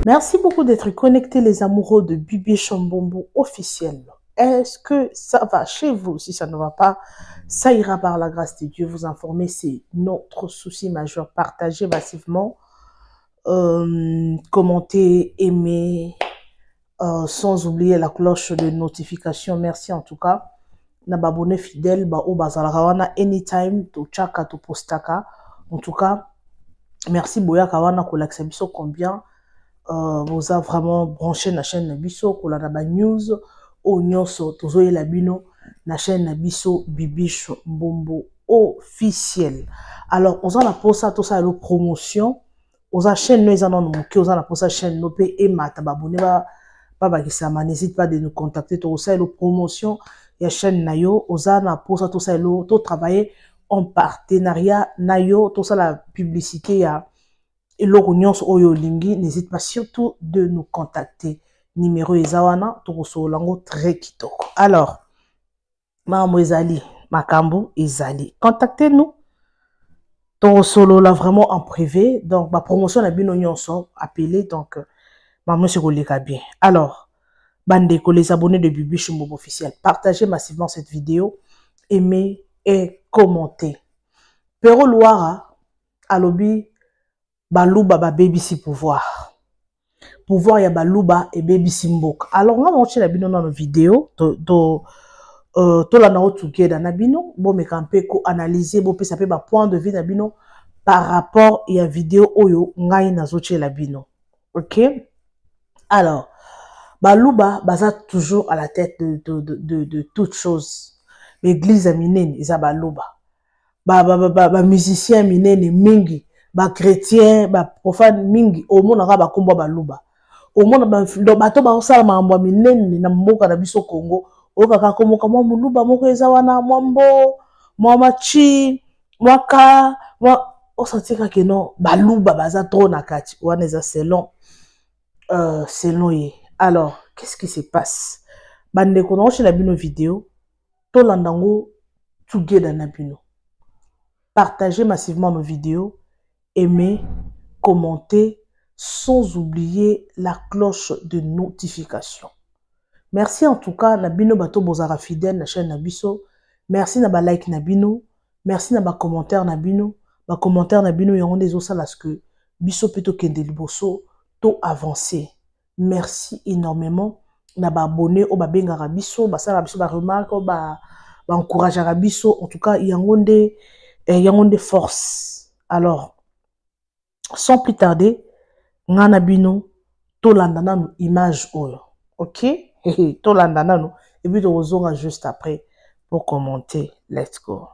Merci beaucoup d'être connectés, les amoureux de Bibi Chambombo officiel. Est-ce que ça va chez vous? Si ça ne va pas, ça ira par la grâce de Dieu. Vous informer, c'est notre souci majeur. Partagez massivement, commentez, aimez, sans oublier la cloche de notification. Merci en tout cas. Na babone fidèle, ba o bazalaka anytime, to chaka, to postaka. En tout cas, merci Boya Kawana kolakisa biso combien. Vous avez vraiment branché la chaîne Nabiso, pour la news, au nyonso, tozo la bino, la chaîne Nabiso, Bibi Chambombo officiel. Alors, on a pour ça, tout ça, la promotion, on a chaîne, nous, on a pour ça, chaîne, nous, et mata, babone, n'hésite pas de nous contacter, tout ça, la promotion, il y a chaîne Nayo, on a pour ça, tout ça, tout travailler en partenariat, Nayo, tout ça, la publicité, il y a et l'orion oyo lingi, n'hésite pas surtout de nous contacter. Numéro Ezawana, Toroso Lango très kitoko. Alors, Maman Ezali, Makambo Ezali. Contactez-nous. Toroso là vraiment en privé. Donc, ma promotion a bien nyonso appelé. Donc, Maman se relève bien. Alors, bandeko, les abonnés de Bibi Chambombo officiel, partagez massivement cette vidéo, aimez et commentez. Pero Loira, Alobi, Balouba ba baby si pouvoir. Pouvoir ya Balouba et baby si mbok. Alors on va montrer la bino dans la vidéo to la na together na bino bon me campé ko analyser bon pe ça peut ba point de vue na bino par rapport à la vidéo oyo ngai na zoche la bino. OK? Alors Balouba baza toujours à la tête de toutes choses. L'église minene isa Balouba. Ba musicien minene mingi. Ba chrétien, ba profane mingi, au monde ba komba Balouba. Au monde ba bato ba osala mambo minene na mboka na biso Congo. O kaka komoka mwa muluba moko eza wana mwambo, mwa machi, mwaka, mwa osantika ke non Balouba baza trop na kati. Wana eza selon ye. Alors, qu'est-ce qui se passe? Bande ko na chez la bino vidéo, to landango together na bino. Partagez massivement nos vidéos. Aimez, commentez, sans oublier la cloche de notification. Merci en tout cas, Nabino Bato Bozara fidèle, la chaîne Nabiso. Merci Naba like Nabino. Merci Naba commentaire Nabino. Ba commentaire Nabino y des osas parce que Biso Peto Kendeliboso to avancé. Merci énormément. Naba abonné au Babenga Rabiso, Basara Biso, ba remarque, ba encourage Rabiso. En tout cas, il y a des forces. Alors, sans plus tarder, ngana bino to landana no image oyo. OK? To landana no et puis to zonga juste après pour commenter. Let's go.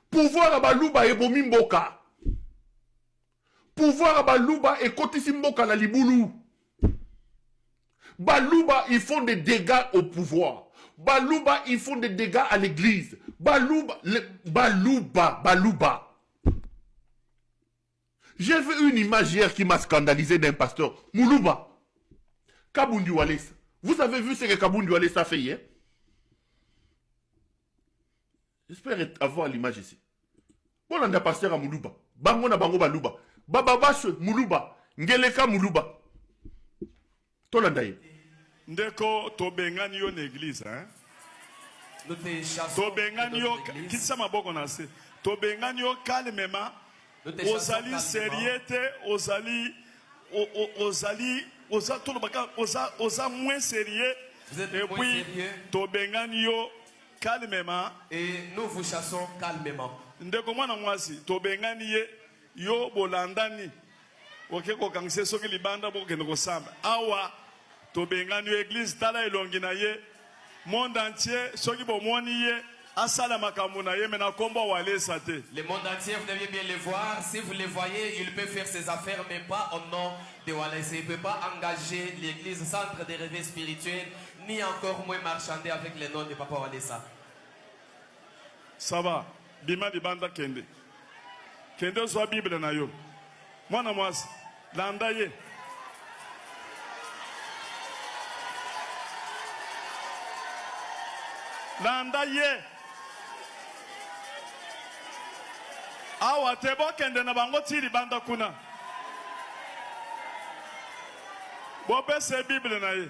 Pouvoir à Balouba et Bomimboka. Pouvoir à Balouba et Kotisimboka la Liboulou. Balouba, ils font des dégâts au pouvoir. Balouba, ils font des dégâts à l'église. Balouba. J'ai vu une image hier qui m'a scandalisé d'un pasteur. Moulouba. Kabundi Walesa. Vous avez vu ce que Kabundi Walesa a fait hier? J'espère avoir l'image ici. Bon, on a un pasteur à Moulouba. Bango na bango Balouba. Bababash Moulouba. Ngeleka Moulouba. Tolandaye. Ndeko tobengani yo n'église, hein? Tobengani yo kisa maboko na se. Tobengani yo calmement. Ozali sérieux, oza moins sérieux. Et puis tobengani yo calmement. Et nous vous chassons calmement. Ndeko mwana mwasi tobengani ye yo bolandani. Ok ko kangse soki libanda bo kende ko samba. Awa tobengani yo église tala elongi na ye monde entier soki bo moni ye. Le monde entier, vous devez bien les voir. Si vous les voyez, il peut faire ses affaires, mais pas au nom de Walesa. Il ne peut pas engager l'église centre de réveil spirituel, ni encore moins marchander avec le nom de Papa Walesa. Ça va. Bima di banda kende. Kende soit Bible na yo. Moi na moi, landaye. Landaye. Awa tebo kende na bango tiri banda kuna. Bope se Bible na ye.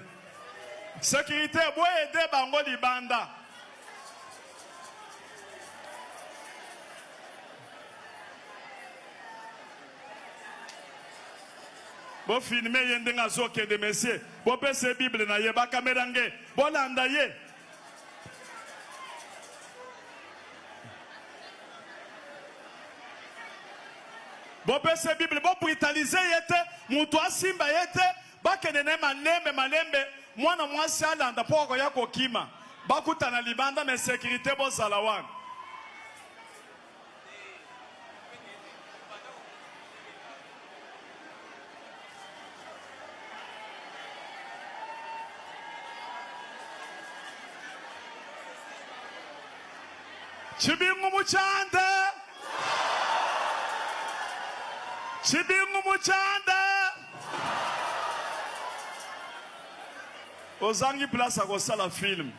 Sécurité, boy aider bango libanda. Bo filme yende nga zoke de messieurs. Bope se Bible na ye ba caméra nge. Bolanda ye. Bope se Bible bo brutaliser yete, mutu asimba yete, ba kenene malembe. Mwana mwasi alanda po ko yako kima. Bakuta na libanda me sécurité bo zalawan. Chibingu muchanda. Chibingu muchanda. Ozangi place à kosala film.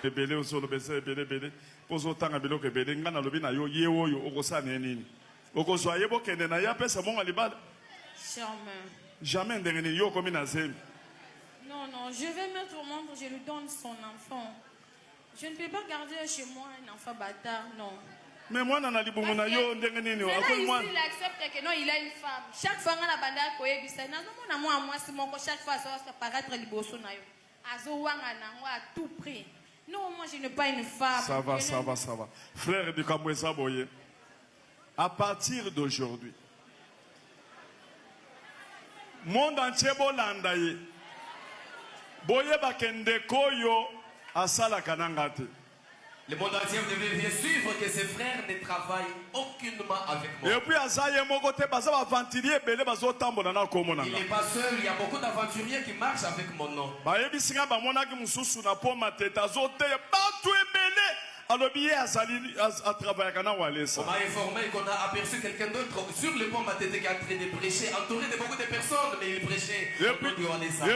Ebele osolo bese ebele pozo tanga biloko ebele ngana lobi na yo yewo yo okosana nini. Okozwa yebo kende na ya pesa monga libala. Jamais ndengeni yo komi na zemi. Non, je vais mettre au monde, je lui donne son enfant. Je ne peux pas garder chez moi un enfant bâtard, non. Mais moi, na libumu na yo ndengeni ni akoi moi. Il accepte que non, il a une femme. Chaque fois na banda ko yebisa na mona moi si moko chaque fois ça va paraître liboso na yo. Azo wanga na à tout prix. Non, moi je n'ai pas une femme. Ça va. Frère de Kamwesa Boye, à partir d'aujourd'hui, monde entier bolanda ye. Boye bakende koyo asala kanangate. Le monde entier devait bien suivre que ses frères ne travaillent aucunement avec moi. Et puis il n'est pas seul, il y a beaucoup d'aventuriers qui marchent avec mon nom. On m'a informé qu'on a aperçu quelqu'un d'autre sur le pont Matete qui est en train de prêcher, entouré de beaucoup de personnes, mais il prêchait. Et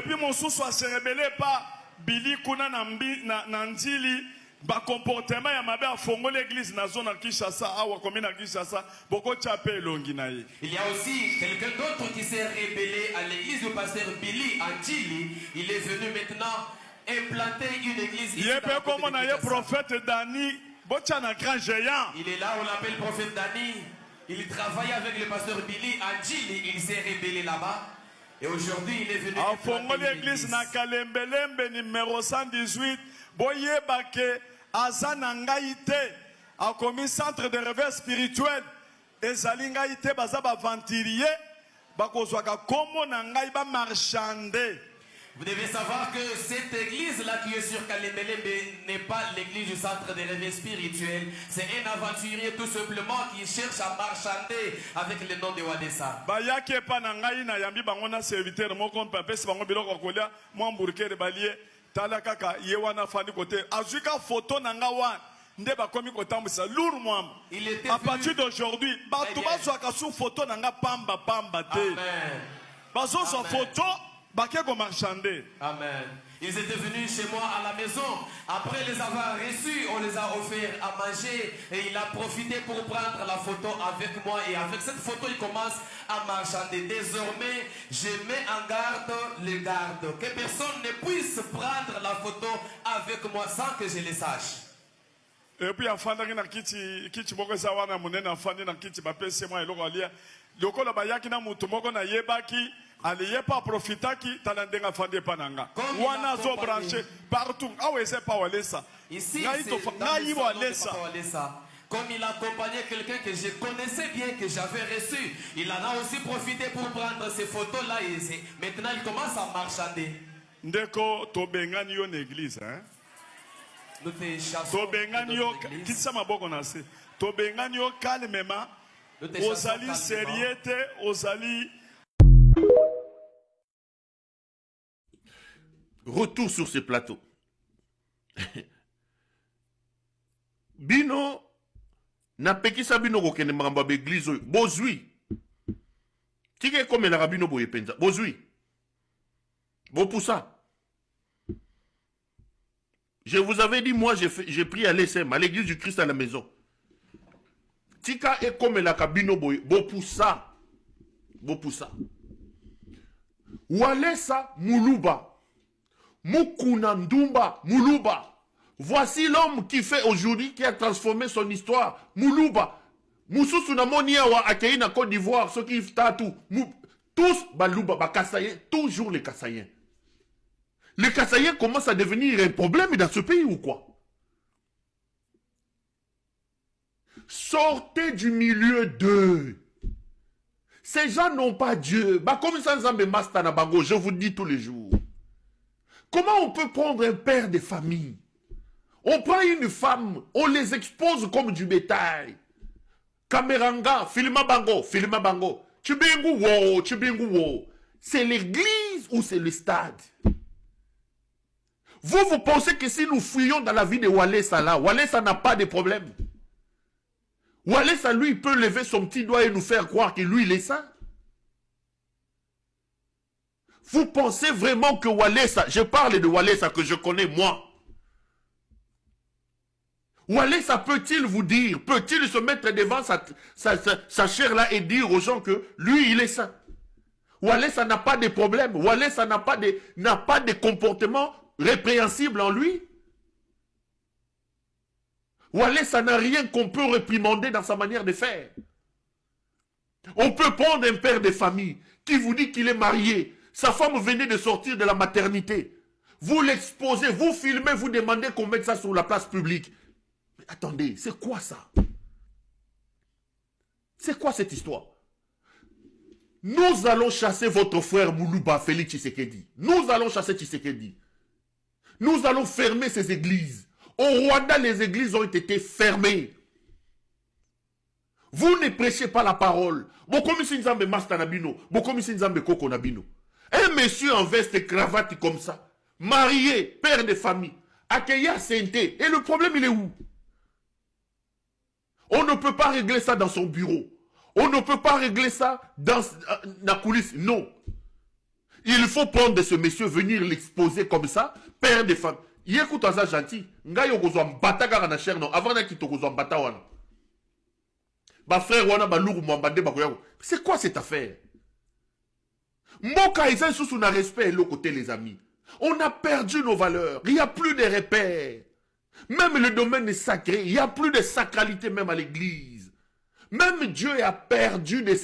puis mon sous se rebellé pas Billy Kuna Nandili. Ba comportement ya mabe afongo l'église na zone Kinshasa awa commune Kinshasa boko chapé longi na ye. Il y a aussi quelqu'un d'autre qui s'est rébellé à l'église du pasteur Billy Antili. Il est venu maintenant implanter une église. Il est comme on a un prophète Dani, bochana grand géant. Il est là, on l'appelle prophète Dani. Il travaille avec le pasteur Billy Antili. Il s'est rébellé là-bas. Et aujourd'hui, il est venu afongo l'église na Kalembelembe numéro 118. Boye bake Azanangaïte a commis centre de réveil spirituel. Et Zalingaïte bazaba ventilier. Bakozwaka komo nangai ba marchander. Vous devez savoir que cette église-là qui est sur Kalembelembe n'est pas l'église du centre de réveil spirituel. C'est un aventurier tout simplement qui cherche à marchander avec le nom de Wadessa. Bayake pa nangai na yambi bangona serviteur moko mpapesi bango biloko kolia mo hamburger balier. Tala kaka yewana fani kote azuka photo nanga wan nde bakomi kotambisa lourd mwam. À partir d'aujourd'hui bato bazwaka su photo nanga pamba te bazo so photo bakeko marchander. Amen. Ils étaient venus chez moi à la maison. Après les avoir reçus, on les a offert à manger. Et il a profité pour prendre la photo avec moi. Et avec cette photo, il commence à marchander. Désormais, je mets en garde les gardes. Que personne ne puisse prendre la photo avec moi sans que je le sache. Et puis, afandaki na kiti moko zawana munene afandi na kiti bapese moi eloko alia. Lokola bayaki na mutu moko na yebaki. Allez pas profiter qui talendenga fande pananga. Wana zo branché partout. Ah ouais c'est pas Walesa. Ici comme il accompagnait quelqu'un que je connaissais bien, que j'avais reçu, il en a aussi profité pour prendre ces photos là et maintenant il commence à marchander. Ndeko to bengani yo l'église hein. Nous te chassons. To bengani yo kitsa maboko na se. To bengani yo calmement. Ozali sérieuté, ozali. Retour sur ces plateaux. Bino na pekisa bino kokende makambo ba église bozui. Tike comme la rabino boye penza. Bozui. Bopoussa. Je vous avais dit moi j'ai pris à l'ESM à l'église du Christ à la maison. tika e comme la kabino boy bopoussa Walesa Moulouba Mukuna Ndumba Moulouba. Voici l'homme qui fait aujourd'hui, qui a transformé son histoire. Moulouba. Moussoussou na Moniawa Akei na Côte d'Ivoire, ceux qui tatou. Tous Balouba, Bakassayen, toujours les Kassaïens. Les Kassaïens commencent à devenir un problème dans ce pays ou quoi? Sortez du milieu d'eux. Ces gens n'ont pas Dieu. Bah, comme ça, je vous dis tous les jours. Comment on peut prendre un père de famille? On prend une femme, on les expose comme du bétail. Kameranga, filma bango. Tubingu wo. C'est l'église ou c'est le stade? Vous pensez que si nous fouillons dans la vie de Walesa là, Walesa n'a pas de problème? Walesa, lui, il peut lever son petit doigt et nous faire croire que lui, il est saint. Vous pensez vraiment que Walesa, je parle de Walesa que je connais moi. Walesa peut-il vous dire, peut-il se mettre devant sa chair là et dire aux gens que lui, il est saint? Walesa n'a pas de problème. Walesa n'a pas de comportement répréhensible en lui. Walesa n'a rien qu'on peut réprimander dans sa manière de faire. On peut prendre un père de famille qui vous dit qu'il est marié. Sa femme venait de sortir de la maternité. Vous l'exposez, vous filmez, vous demandez qu'on mette ça sur la place publique. Mais attendez, c'est quoi ça? C'est quoi cette histoire? Nous allons chasser votre frère Moulouba, Félix Tshisekedi. Nous allons chasser Tshisekedi. Nous allons fermer ces églises. Au Rwanda, les églises ont été fermées. Vous ne prêchez pas la parole. Un monsieur en veste et cravate comme ça, marié, père de famille, accueilli à Sainté. Et le problème, il est où? On ne peut pas régler ça dans son bureau. On ne peut pas régler ça dans la coulisse. Non. Il faut prendre ce monsieur, venir l'exposer comme ça, père de famille. Il écoute ça gentil. C'est quoi cette affaire? Moka Isa sous un respect l'autre côté les amis. On a perdu nos valeurs. Il n'y a plus de repères. Même le domaine est sacré. Il n'y a plus de sacralité même à l'église. Même Dieu a perdu de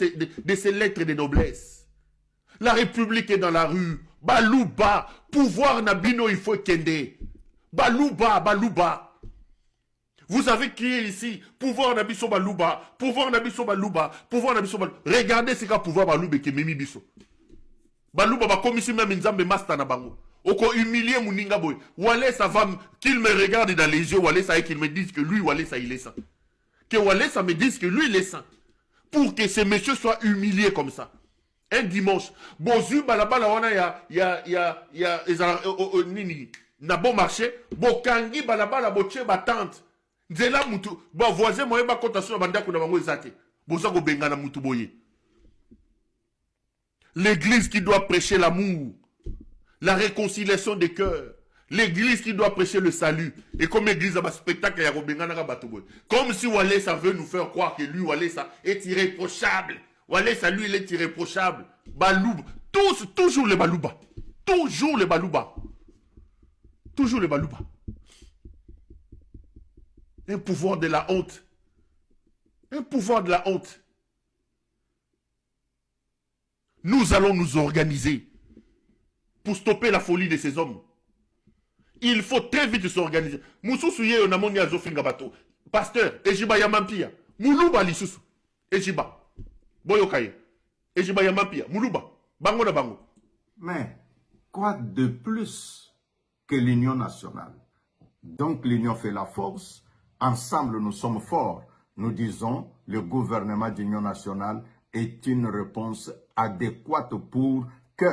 ses lettres de noblesse. La République est dans la rue. Balouba. Pouvoir Nabino il faut kende. Balouba. Vous savez qui est ici? Pouvoir Nabiso Balouba. Pouvoir Nabiso Balouba. Pouvoir Nabiso Balouba. Regardez ce qu'a pouvoir Balouba qui mimi biso. Balouba ba comme ici même Nzambe Masta na bango. Oko humilier Mouninga boy. Walesa va qu'il me regarde dans les yeux Walesa et qu'il me dise que lui Walesa il est saint. Que Walesa me dise que lui il est saint. Pour que ces messieurs soient humiliés comme ça. Un dimanche. Bozu balabala wana ya nini na bon marché. Bokangi balabala boche batante. Nzela mutu ba voisin moye ba kota sur banda kuna bango ezate. Boza ko bengana mutu boye. L'église qui doit prêcher l'amour, la réconciliation des cœurs. L'église qui doit prêcher le salut. Et comme l'église a un spectacle, comme si Walesa veut nous faire croire que lui, Walesa, est irréprochable. Walesa, lui, il est irréprochable. Balouba. Toujours les Balouba. Toujours les Balouba. Toujours les Balouba. Un pouvoir de la honte. Un pouvoir de la honte. Nous allons nous organiser pour stopper la folie de ces hommes. Il faut très vite s'organiser. Moussoussouye onamoni azofinga bato. Pasteur, Ejiba Yamampia. Moulouba lisusu. Ejiba. Boyokaye. Ejiba Yamampia. Moulouba. Bango na bango. Mais, quoi de plus que l'union nationale? Donc l'union fait la force. Ensemble, nous sommes forts. Nous disons, le gouvernement d'union nationale est une réponse adéquate pour que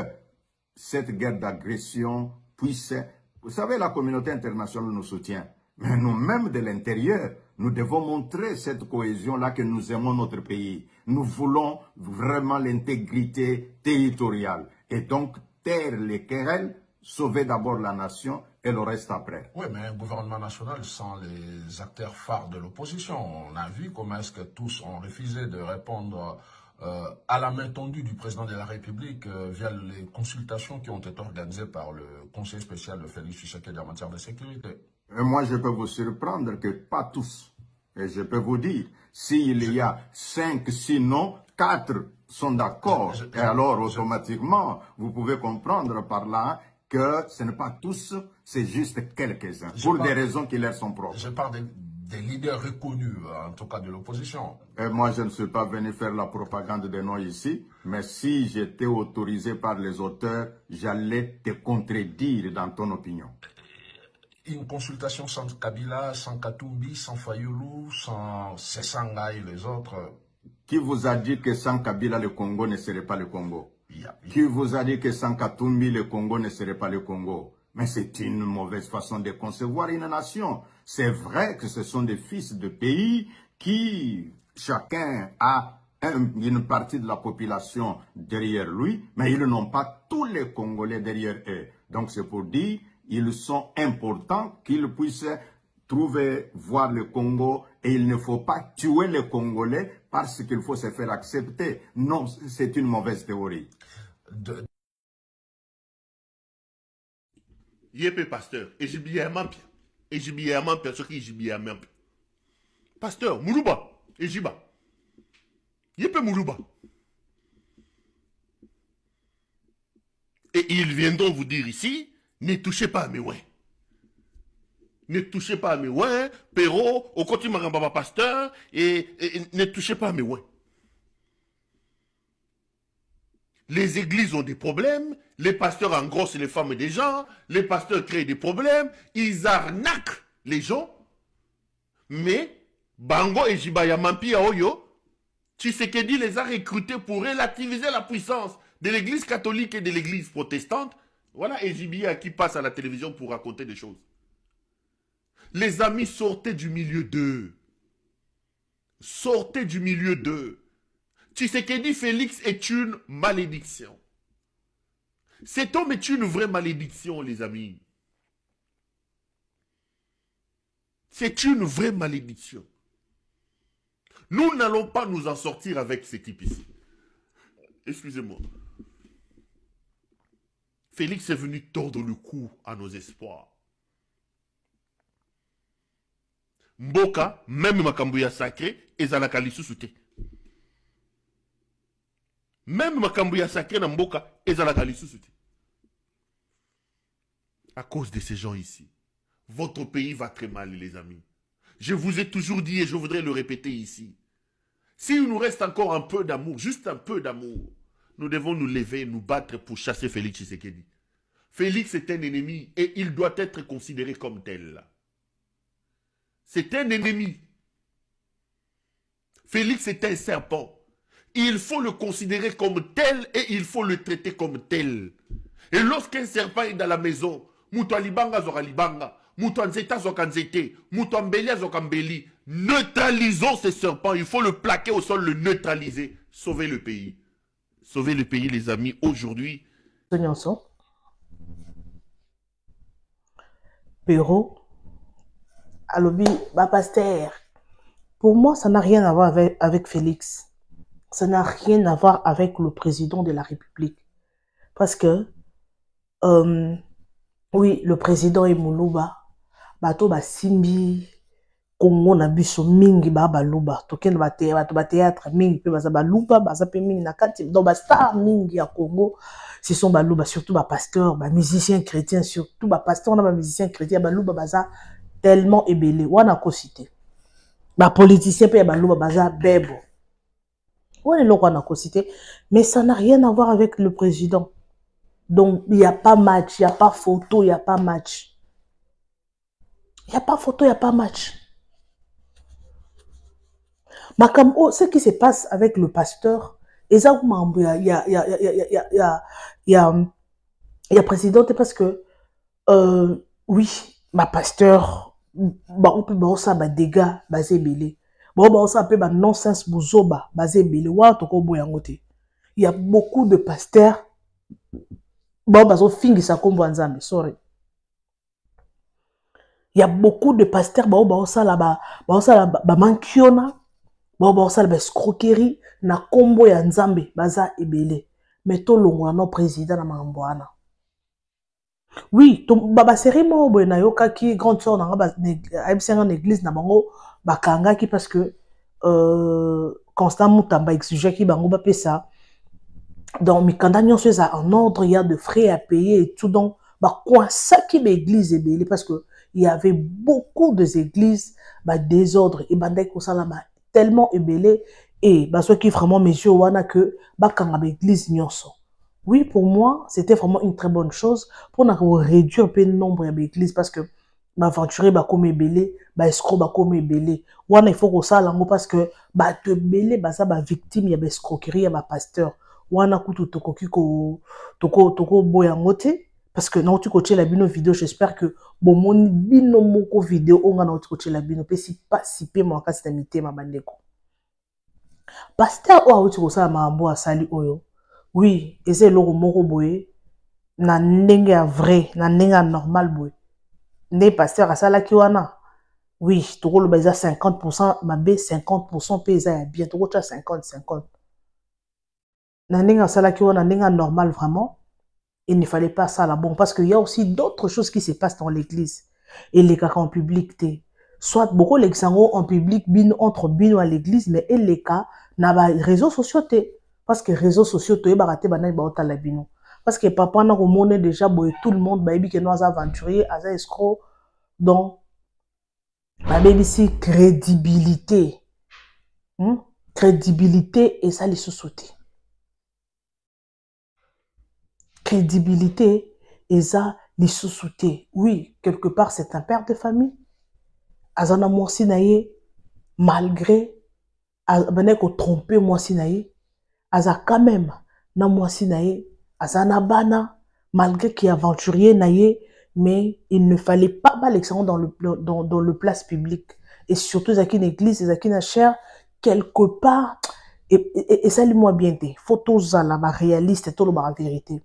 cette guerre d'agression puisse... Vous savez, la communauté internationale nous soutient. Mais nous-mêmes, de l'intérieur, nous devons montrer cette cohésion-là que nous aimons notre pays. Nous voulons vraiment l'intégrité territoriale. Et donc, taire les querelles sauver d'abord la nation et le reste après. Oui, mais un gouvernement national sans les acteurs phares de l'opposition. On a vu comment est-ce que tous ont refusé de répondre à la main tendue du président de la République via les consultations qui ont été organisées par le Conseil spécial de Félix Tshisekedi en matière de sécurité. Et moi, je peux vous surprendre que pas tous. Et je peux vous dire, s'il y a 5, sinon 4 sont d'accord, et alors automatiquement, vous pouvez comprendre par là que ce n'est pas tous, c'est juste quelques-uns, pour des raisons qui leur sont propres. Je parle des leaders reconnus, en tout cas de l'opposition. Et moi, je ne suis pas venu faire la propagande des noms ici, mais si j'étais autorisé par les auteurs, j'allais te contredire dans ton opinion. Une consultation sans Kabila, sans Katumbi, sans Fayoulou, sans Sessanga et les autres. Qui vous a dit que sans Kabila, le Congo ne serait pas le Congo? Qui vous a dit que sans Katumbi, le Congo ne serait pas le Congo? Mais c'est une mauvaise façon de concevoir une nation. C'est vrai que ce sont des fils de pays qui, chacun a une partie de la population derrière lui, mais ils n'ont pas tous les Congolais derrière eux. Donc c'est pour dire, ils sont importants qu'ils puissent trouver, voir le Congo, et il ne faut pas tuer les Congolais parce qu'il faut se faire accepter. Non, c'est une mauvaise théorie. Yépé pasteur, égyptiennement bien. Égyptiennement bien, ce qui est égyptiennement bien. Pasteur, Moulouba, Égyba. Yépé Moulouba. Et ils viendront vous dire ici, ne touchez pas à mes ouins. Ne touchez pas à mes ouins, Perrault, au côté Marambaba pasteur, et ne touchez pas à mes ouins. Les églises ont des problèmes, les pasteurs engrossent les femmes des gens, les pasteurs créent des problèmes, ils arnaquent les gens. Mais, Bango et Jibaya Mampi Aoyo, Tshisekedi les a recrutés pour relativiser la puissance de l'église catholique et de l'église protestante. Voilà Ejibia qui passe à la télévision pour raconter des choses. Les amis, sortez du milieu d'eux. Sortez du milieu d'eux. Tshisekedi Félix est une malédiction. Cet homme est une vraie malédiction, les amis. C'est une vraie malédiction. Nous n'allons pas nous en sortir avec ce type ici. Excusez-moi. Félix est venu tordre le cou à nos espoirs. Mboka, même Makambuya sacré, ezalaka lisusu te. Même Makambuya sacré na Mboka, ezalaka lisusu te. À cause de ces gens ici, votre pays va très mal, les amis. Je vous ai toujours dit et je voudrais le répéter ici. S'il nous reste encore un peu d'amour, juste un peu d'amour, nous devons nous lever et nous battre pour chasser Félix Tshisekedi. Félix est un ennemi et il doit être considéré comme tel. C'est un ennemi. Félix est un serpent. Il faut le considérer comme tel et il faut le traiter comme tel. Et lorsqu'un serpent est dans la maison, Mouto Libanga Zora Libanga, Mouto Nzeta Zoka Nzete, Mouto Mbeli Zoka Mbeli, neutralisons ce serpent. Il faut le plaquer au sol, le neutraliser. Sauver le pays. Sauver le pays, les amis, aujourd'hui. Perrault, Alobi, pasteur. Pour moi, ça n'a rien à voir avec Félix. Ça n'a rien à voir avec le président de la République. Parce que, oui, le président est Moulouba. Bato ba simbi, Congo na biso mingi ba baluba. Token ba théâtre mingi pe ba baluba, ba pe mingi na kati. Donc ba star mingi à Congo, ce sont baluba, surtout ba pasteurs, ba musiciens chrétiens, surtout ba pasteurs, ba musiciens chrétiens, baluba baza tellement ébélé. Wana ko cité. Ba politiciens pe baluba baza bebo. Wana lo wana ko cité, mais ça n'a rien à voir avec le président. Donc il y a pas match, il y a pas photo, il y a pas match. Il n'y a pas photo, il n'y a pas match. Makambo, ce qui se passe avec le pasteur, il y a président parce que, oui, ma pasteur, on peut voir ça, dégâts, basé belé. Bon, ça peut nonsense, bozoba, basé belé. Il y a beaucoup de pasteurs Bon, bazo fingisa kombo nzambe, sorry. Il y a beaucoup de pasteurs ba mankiona, ba escroquerie na kombo ya nzambe baza ebele. Mais to longwa no président na mambwana. Oui, baba série mo boy na yoka ki grande sœur na ba en église na bango bakanga ki parce que Constant Mutamba exige ki bango ba pesa. Donc mikanda nyonso eza en ordre, il y a de frais à payer et tout, donc ba quoi ça qui l'église ebele parce que il y avait beaucoup de églises, bah, désordre, et bandai kosalama tellement ébélé, et bah, ceux qui vraiment mesure wana que bah, quand l'église nyonso. Oui, pour moi, c'était vraiment une très bonne chose pour réduire un peu le nombre d'églises parce que bah, aventurer bah, comme ébélé, bah, escroc bah, comme ébélé. Wana, il faut que ça lango parce que bah, te belé, bah, ça, bah, victime, il y a bah, escroquerie, il y a bah, pasteur. Wana, kutu tokoki ko, toko boyangote. Parce que non, tu coaches la bino vidéo, j'espère que bon mon bino moko vidéo on a notre coacher la bino pe si pas si pe moi kasi tamité ma bandeko. Pasteur o tu ko ça ma mbo asali oyo. Oui, et c'est loko moko boye na ndenge ya vrai, na ndenge normal boye. Né pasteur asala ki wana. Oui, to ko lo ba 50% ma be 50% pe za bien to ko 50-50. Na ndenge asala ki wana ndenge normal vraiment. Il ne fallait pas ça là. Bon, parce qu'il y a aussi d'autres choses qui se passent dans l'église. Et les cas en public, soit beaucoup les gens en public, entre bino à l'église, mais et les cas, n'a pas réseaux sociaux, parce que réseaux sociaux, tu es baraté, banane, baota la bino. Parce que papa, n'a au monde déjà, tout le monde, baby, que nous aventuriers, as escrocs. Donc, baby, c'est crédibilité. Crédibilité et ça, les sous-sautés. Crédibilité et ça les sous-sautés. Oui, quelque part c'est un père de famille. Azana moi sinaye malgré abane ko tromper moi sinaye. Aza quand même na moi sinaye azana bana malgré qu'il aventurier naye, mais il ne fallait pas l'excellent dans le place public et surtout zaki une église zaki na cher quelque part et ça lui moi bien té photos à la réaliste tout le la vérité.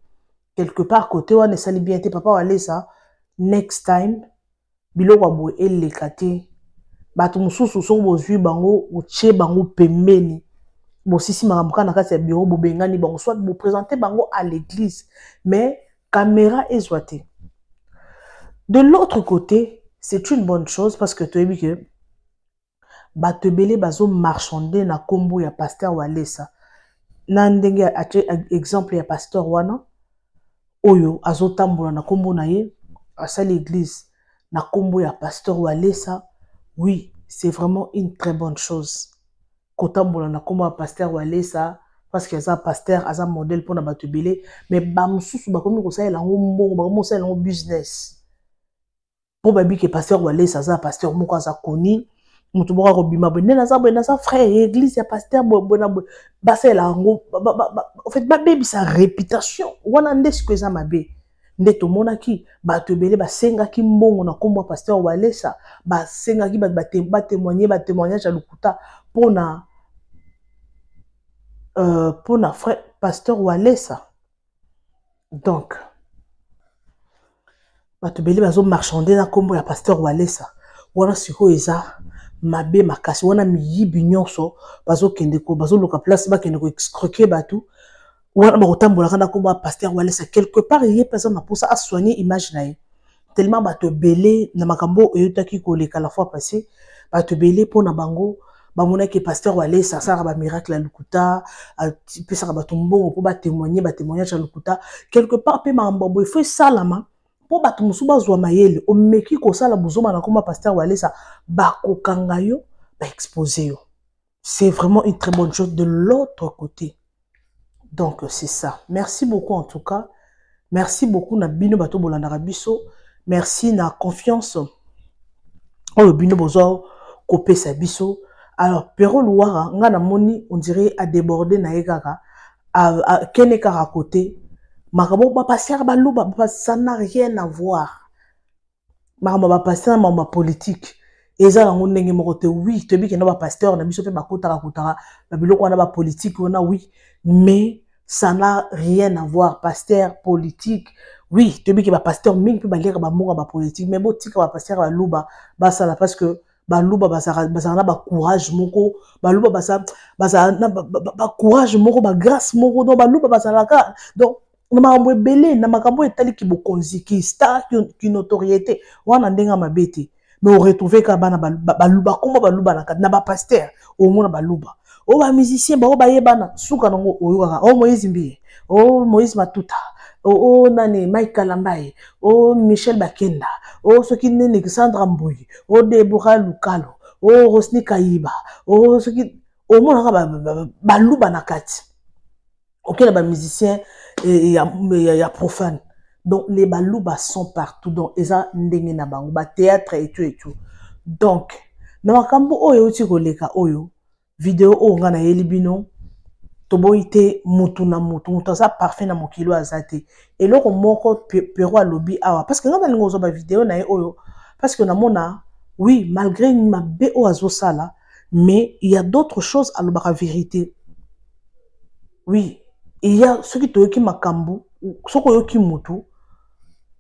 Quelque part côté on est bien té papa aller ça next time bilo wa bo elekate bato mususu so bozui bango uche bango pembeni bo sisi makambuka na kati ya bureau bo bengani bango soit bo présenter bango à l'église mais caméra ezwate. De l'autre côté c'est une bonne chose parce que tu as vu que bato belé bazo marchander na kombo ya pasteur Walesa na ndenge exemple ya pasteur wana oyo azotambola na kombo na ye à l'église na kombo ya pasteur Walesa. Oui, c'est vraiment une très bonne chose kotambola na kombo ya pasteur Walesa parce que ça pasteur asa modèle pour na bato belé mais ba mususu ba komi ko salela ngo ba komi salela ngo business pour babi que pasteur Walesa ça pasteur moko asa koni mutu boka ko bima bonne na sa frère église ya pasteur bona basela ngo en fait ba baby sa réputation wana ndesko eza mabe nde to monaki bato belé ba senga ki mbongo na kombo pasteur Walesa ba senga ki ba témoignage à lokuta pona frère pasteur Walesa. Donc bato belé bazo marchander na kombo ya pasteur Walesa wana siko eza mabe makasi wana miyibi nyonso bazo kende ko bazo loka place ba kende ko escroquer bato wana ba kotambola kana ko ba pasteur Walesa quelque part il y a personne pour ça à soigner image na ye tellement bato belé na makambo eyotaki ko leka la fois passée bato belé pona bango ba mona ke pasteur Walesa ça ba miracle à lukuta pe ça ba tombo pour ba témoignage à lukuta quelque part pe mambo il faut salama pour bato musu bazwa mayele o meki ko sala buzoma na komba pasteur Walesa ba kokanga yo ba exposer yo. C'est vraiment une très bonne chose de l'autre côté. Donc c'est ça. Merci beaucoup en tout cas. Merci beaucoup na bino bato bolanda biso. Merci na confiance. Oh bino bozo kopé sa biso. Alors Pero Louara nga na moni on dirait a débordé na ekaka a kene kaka côté. Makabo ba passer ba luba ça n'a rien à voir. Makabo ba passer ma politique. Eza na ndenge moko te oui te bi ke na ba pasteur na biso pe ba kotaka ba biloko na ba politique on a oui mais ça n'a rien à voir. Pasteur, politique, oui, tu dis que pasteur, mais peut lire politique, mais bon, tika pasteur, balouba, ça parce que balouba, ba courage, moko, balouba, ba courage, moko, ba grâce, moko, donc balouba, donc, na makambo ebele, na makambo etali ki bokonzi, ki star, ki notoriété, wana ndenga mabete, mais on retrouve ka bana balouba, comment balouba na ba pasteur, au moins balouba. Oh, ba musicien, ba yebana, suka nango, oh, Moïse Mbiye, oh, Moïse Matuta, oh, nani, Mike Kalambaye, oh, Michel Bakenda, oh, ce qui n'est Alexandre Mbouyi, oh, Deborah Lukalo, oh, Rosni Kayiba, oh, ce qui, au moins, balouba nakati. Ok, là, ba musicien, il y a profane. Donc, les balouba sont partout. Donc, ils ont ndenge na bango, ba théâtre et tout et tout. Donc, na makambo oyo uti koleka oyo, vidéo o nga na yeli bino tobo ite mutu na mutu mutu ça parfait na mokilo azate et loko moko pero alobi awa parce que nga na ngozo ba vidéo na ye oyo parce que na mona oui malgré ma be o azo sala mais il y a d'autres choses à la vérité. Oui, il y a ce qui te qui makambo ce qui mutu,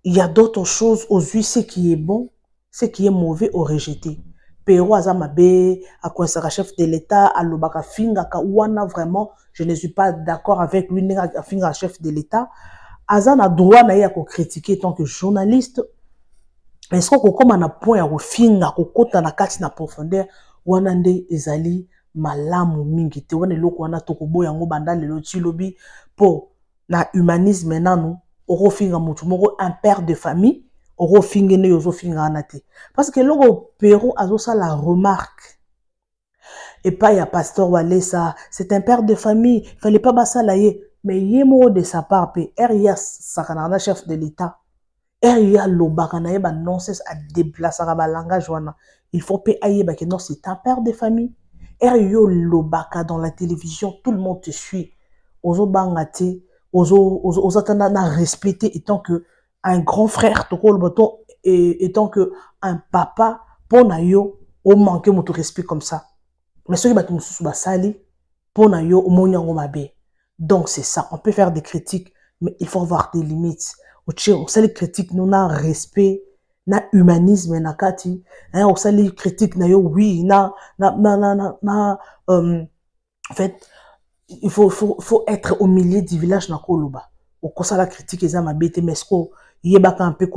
il y a d'autres choses aux yeux, ce qui est bon, ce qui est mauvais au rejeté. Pero Azamabe, à quoi sera chef de l'État, à l'Obaka Finga, Kawana, vraiment, je ne suis pas d'accord avec lui, Finga, chef de l'État. Azan a droit à critiquer tant que journaliste. Est-ce qu'on comme on a point à Finga, qu'on compte na kati na profondeur, Wanande ezali malamu mingi te wana loko wana tokobo yango banda lelo ti lobi po na humanisme nanu oro finga mutu moko un père de famille oro fingene yozo finga anate parce que logo Péro azo ça la remarque et pas ya pasteur Walesa c'est un père de famille fallait pas basalaye mais yemo de sa part pe RIA sakanana chef de l'État RIA lobaka na yeba nonsense à déplacer ba langage wana il faut pas ayeba que non c'est un père de famille RIO lobaka dans la télévision tout le monde te suit ozo bangate ozo atana na respecter étant que un grand frère toko loboto étant que un papa pona yo o manquer mon respect comme ça mais ceux qui battent mususu basali pona yo o monyango mabe donc c'est ça on peut faire des critiques mais il faut avoir des limites on sait les critiques nous na respect na humanisme na kati hein on sait les critiques na yo oui en fait il faut être au milieu du village na koloba au kosa la critique eza mabete mais ce ko yebaka un peu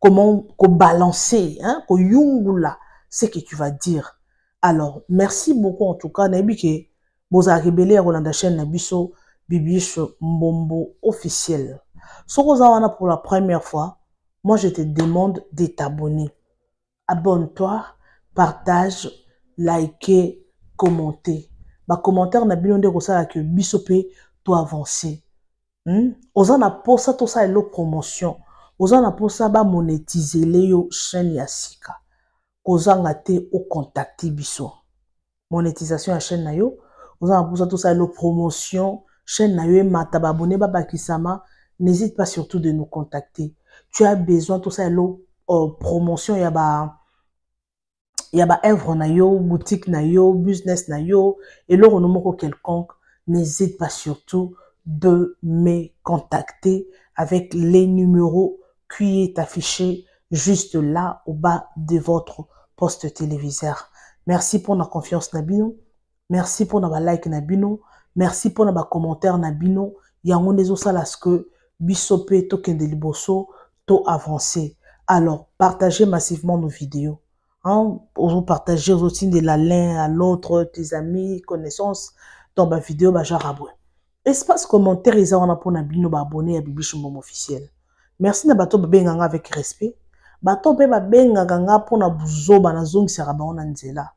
comment balancer hein ko yungula ce que tu vas dire. Alors merci beaucoup en tout cas na biki boza rebelle Rolanda chaîne na biso Bibiche Mbombo officiel. Sokozawana pour la première fois, moi je te demande de t'abonner. Abonne-toi, partage, liker, commenter. Ba commentaire na bino nde kosala que bisope to avancer. Ozana posa to sa elo promotion. Ozana posa ba monétiser yo chaîne ya sika. Kozanga te o contacter biso. Monétisation ya chaîne na yo. Ozana posa to sa elo promotion. Chaîne na yo mata ba abonné ba bakisama. N'hésite pas surtout de nous contacter. Tu as besoin tout ça elo promotion ya ba œuvre na yo, boutique na yo, business na yo, et le renombre quelconque, n'hésite pas surtout de me contacter avec les numéros qui est affiché juste là au bas de votre poste téléviseur. Merci pour la confiance Nabino, merci pour la like Nabino, merci pour la commentaire Nabino. Yango nezo salaske bisope token de liboso to avancer. Alors partagez massivement nos vidéos. Hein, pour partager aussi de l'un à l'autre, tes amis, connaissances, dans ma vidéo, jaraboué. Espace commentaire, ils ont pour nabino abonné à Bibiche Mbombo officiel. Merci na bato benganga avec respect. Bato pe benganga pour na buzo na zong seraba on nzela.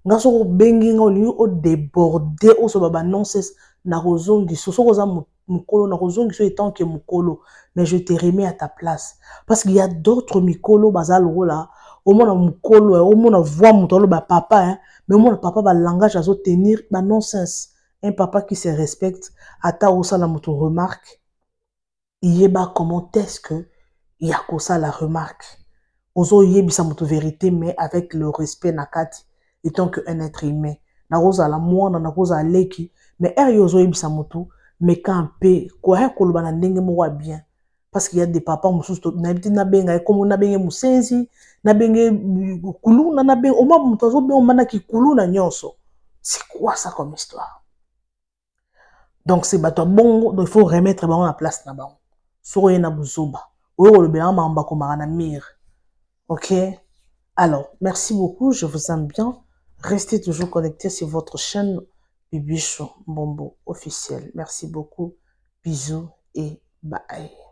Ngaso bengi ngoli o déborder o so baba nonsense na rozongi so za mukolo na rozongi so étant que mukolo mais je te remets à ta place parce qu'il y a d'autres mikolo bazal rola au moins mukolo au moins voix mutolo ba papa hein mais au moins papa ba langage azo tenir ba nonsense un papa qui se respecte ata osala muto remarque yeba comment est-ce que ya kosa la remarque ozo yebisa muto vérité mais avec le respect nakati étant que un être humain nakoza la mwana nakoza leki mais er yozo yebisa moto mais quand pe ko ha ko lobana ndenge mo bien parce qu'il y a des papas mususu na biti na benga comme na benge musenzi na benge kulu na benga o ma muto zo be o mana ki kulu na nyonso. C'est quoi ça comme histoire? Donc c'est bato bongo, donc il faut remettre bango en place na bango. Soro na buzoba. Oyo le bela mamba ko marana mir. OK? Alors, merci beaucoup, je vous aime bien. Restez toujours connectés sur votre chaîne Bibichou Mbombo officielle. Merci beaucoup. Bisous et bye.